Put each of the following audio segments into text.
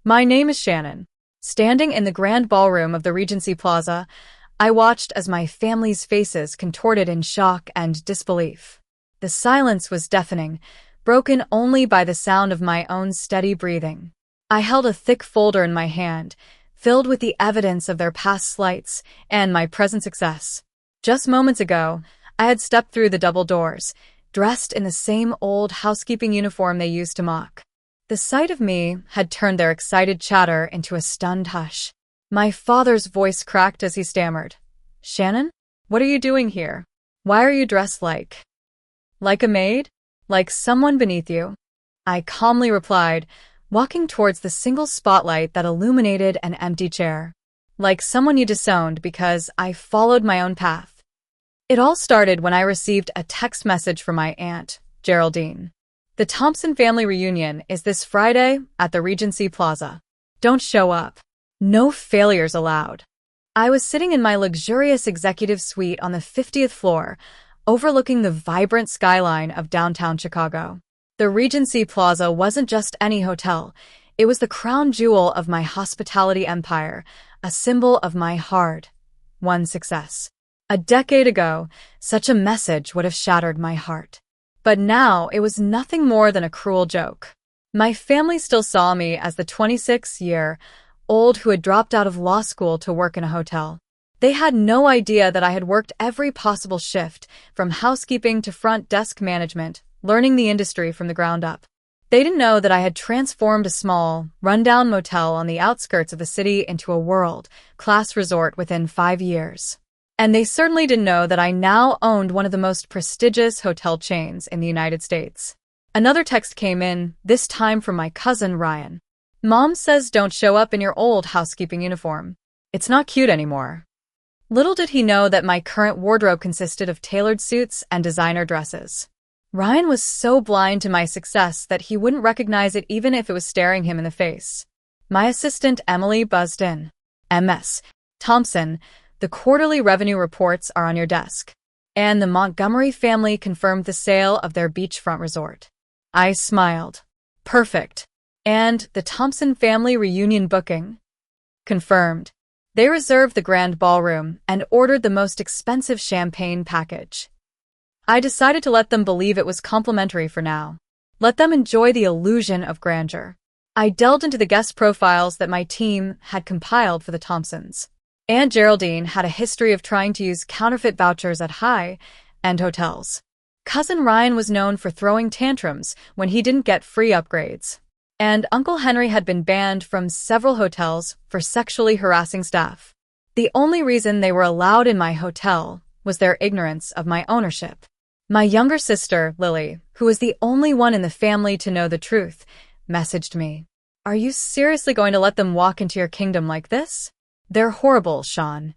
My name is Shannon. Standing in the grand ballroom of the Regency Plaza, I watched as my family's faces contorted in shock and disbelief. The silence was deafening, broken only by the sound of my own steady breathing. I held a thick folder in my hand, filled with the evidence of their past slights and my present success. Just moments ago, I had stepped through the double doors, dressed in the same old housekeeping uniform they used to mock. The sight of me had turned their excited chatter into a stunned hush. My father's voice cracked as he stammered. "Shannon? What are you doing here? Why are you dressed like a maid? Like someone beneath you?" I calmly replied, walking towards the single spotlight that illuminated an empty chair. "Like someone you disowned because I followed my own path." It all started when I received a text message from my aunt, Geraldine. "The Thompson family reunion is this Friday at the Regency Plaza. Don't show up. No failures allowed." I was sitting in my luxurious executive suite on the 50th floor, overlooking the vibrant skyline of downtown Chicago. The Regency Plaza wasn't just any hotel. It was the crown jewel of my hospitality empire, a symbol of my hard-won success. A decade ago, such a message would have shattered my heart. But now it was nothing more than a cruel joke. My family still saw me as the 26-year-old who had dropped out of law school to work in a hotel. They had no idea that I had worked every possible shift, from housekeeping to front desk management, learning the industry from the ground up. They didn't know that I had transformed a small, rundown motel on the outskirts of the city into a world-class resort within 5 years. And they certainly didn't know that I now owned one of the most prestigious hotel chains in the United States. Another text came in, this time from my cousin Ryan. "Mom says don't show up in your old housekeeping uniform. It's not cute anymore." Little did he know that my current wardrobe consisted of tailored suits and designer dresses. Ryan was so blind to my success that he wouldn't recognize it even if it was staring him in the face. My assistant Emily buzzed in. "Ms. Thompson, the quarterly revenue reports are on your desk." And the Montgomery family confirmed the sale of their beachfront resort. I smiled. "Perfect. And the Thompson family reunion booking?" "Confirmed. They reserved the grand ballroom and ordered the most expensive champagne package." I decided to let them believe it was complimentary for now. Let them enjoy the illusion of grandeur. I delved into the guest profiles that my team had compiled for the Thompsons. Aunt Geraldine had a history of trying to use counterfeit vouchers at high-end hotels. Cousin Ryan was known for throwing tantrums when he didn't get free upgrades. And Uncle Henry had been banned from several hotels for sexually harassing staff. The only reason they were allowed in my hotel was their ignorance of my ownership. My younger sister, Lily, who was the only one in the family to know the truth, messaged me. "Are you seriously going to let them walk into your kingdom like this? They're horrible, Sean."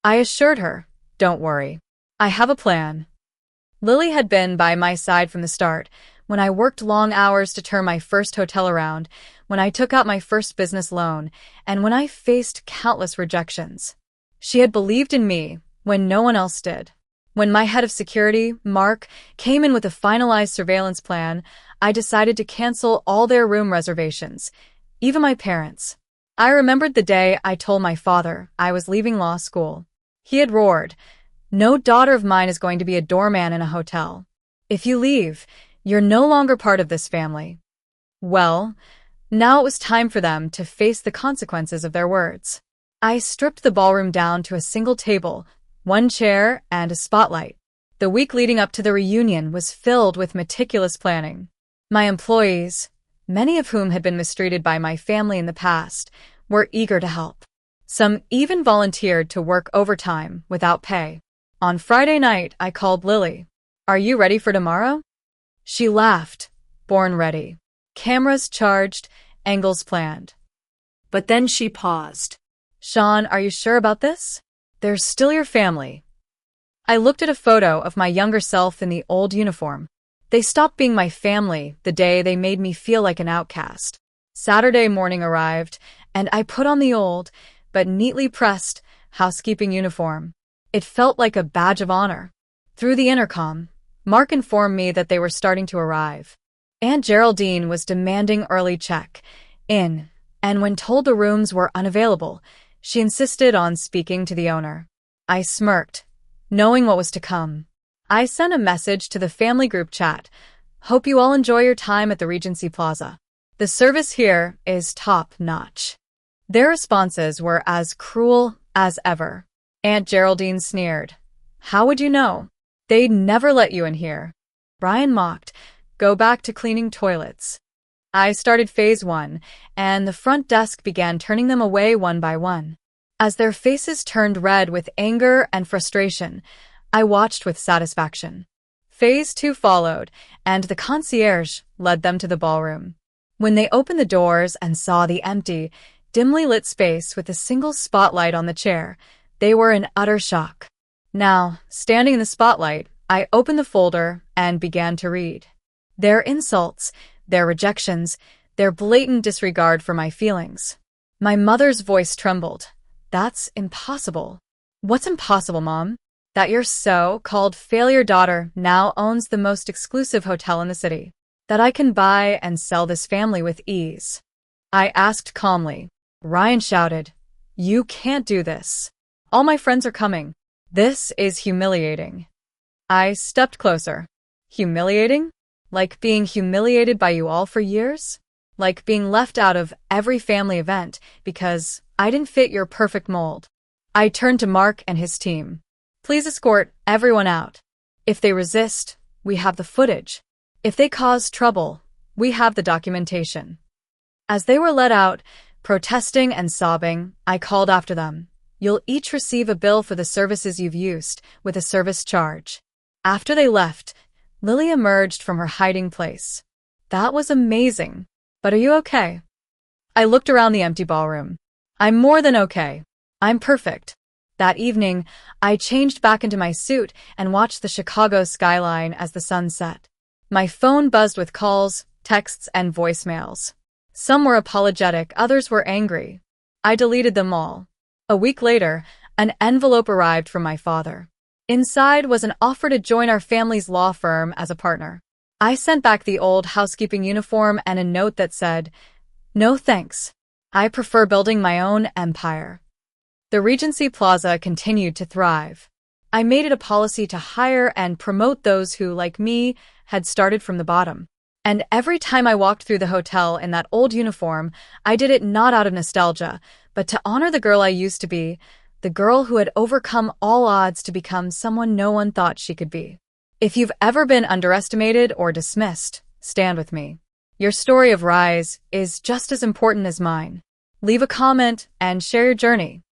I assured her, "Don't worry. I have a plan." Lily had been by my side from the start, when I worked long hours to turn my first hotel around, when I took out my first business loan, and when I faced countless rejections. She had believed in me when no one else did. When my head of security, Mark, came in with a finalized surveillance plan, I decided to cancel all their room reservations, even my parents'. I remembered the day I told my father I was leaving law school. He had roared, "No daughter of mine is going to be a doorman in a hotel. If you leave, you're no longer part of this family." Well, now it was time for them to face the consequences of their words. I stripped the ballroom down to a single table, one chair, and a spotlight. The week leading up to the reunion was filled with meticulous planning. My employees, many of whom had been mistreated by my family in the past, were eager to help. Some even volunteered to work overtime without pay. On Friday night, I called Lily. "Are you ready for tomorrow?" She laughed, born ready. Cameras charged, angles planned. But then she paused. "Sean, are you sure about this? They're still your family." I looked at a photo of my younger self in the old uniform. They stopped being my family the day they made me feel like an outcast. Saturday morning arrived, and I put on the old, but neatly pressed, housekeeping uniform. It felt like a badge of honor. Through the intercom, Mark informed me that they were starting to arrive. Aunt Geraldine was demanding early check-in And when told the rooms were unavailable, she insisted on speaking to the owner. I smirked, knowing what was to come. I sent a message to the family group chat. Hope you all enjoy your time at the Regency Plaza. The service here is top-notch. Their responses were as cruel as ever. Aunt Geraldine sneered. How would you know? They'd never let you in here. Brian mocked. Go back to cleaning toilets. I started phase 1, and the front desk began turning them away one by one. As their faces turned red with anger and frustration, I watched with satisfaction. Phase 2 followed, and the concierge led them to the ballroom. When they opened the doors and saw the empty, dimly lit space with a single spotlight on the chair, they were in utter shock. Now, standing in the spotlight, I opened the folder and began to read. Their insults, their rejections, their blatant disregard for my feelings. My mother's voice trembled. That's impossible. What's impossible, Mom? That your so-called failure daughter now owns the most exclusive hotel in the city. That I can buy and sell this family with ease. I asked calmly. Ryan shouted, You can't do this. All my friends are coming. This is humiliating. I stepped closer. Humiliating? Like being humiliated by you all for years? Like being left out of every family event because I didn't fit your perfect mold. I turned to Mark and his team. Please escort everyone out. If they resist, we have the footage. If they cause trouble, we have the documentation. As they were let out, protesting and sobbing, I called after them. You'll each receive a bill for the services you've used, with a service charge. After they left, Lily emerged from her hiding place. That was amazing. But are you okay? I looked around the empty ballroom. I'm more than okay. I'm perfect. That evening, I changed back into my suit and watched the Chicago skyline as the sun set. My phone buzzed with calls, texts, and voicemails. Some were apologetic, others were angry. I deleted them all. A week later, an envelope arrived from my father. Inside was an offer to join our family's law firm as a partner. I sent back the old housekeeping uniform and a note that said, No thanks. I prefer building my own empire. The Regency Plaza continued to thrive. I made it a policy to hire and promote those who, like me, had started from the bottom. And every time I walked through the hotel in that old uniform, I did it not out of nostalgia, but to honor the girl I used to be, the girl who had overcome all odds to become someone no one thought she could be. If you've ever been underestimated or dismissed, stand with me. Your story of rise is just as important as mine. Leave a comment and share your journey.